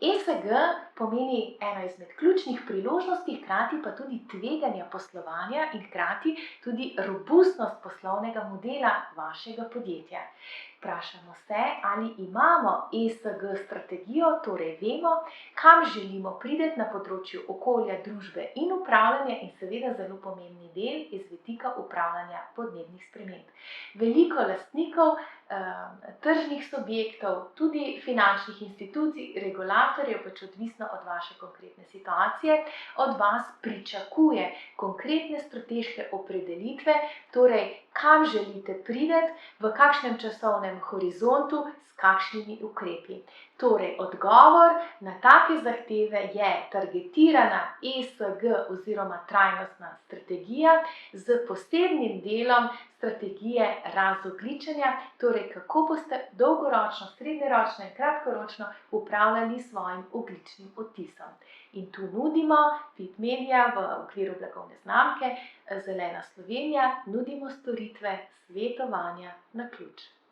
ESG pomeni eno izmed ključnih priložnosti, hkrati pa tudi tveganja poslovanja in hkrati tudi robustnost poslovnega modela vašega podjetja. Vprašamo se, ali imamo ESG strategijo, torej vemo, kam želimo priti na področju okolja, družbe in upravljanja in seveda zelo pomembni del iz vidika upravljanja podnebnih sprememb. Veliko lastnikov, tržnih subjektov, tudi finančnih institucij, regulatorjev, pač odvisno od vaše konkretne situacije, od vas pričakuje konkretne strateške opredelitve, torej kam želite priti, v kakšnem časovnem horizontu, s kakšnimi ukrepi. Torej, odgovor na take zahteve je targetirana ESG oziroma trajnostna strategija s posebnim delom strategije razogljičenja, torej kako boste dolgoročno, srednjeročno in kratkoročno upravljali s svojim ogljičnim odtisom. In tu nudimo, Fitmedia v okviru blagovne znamke Zelena Slovenija, nudimo storitve svetovanja na ključ.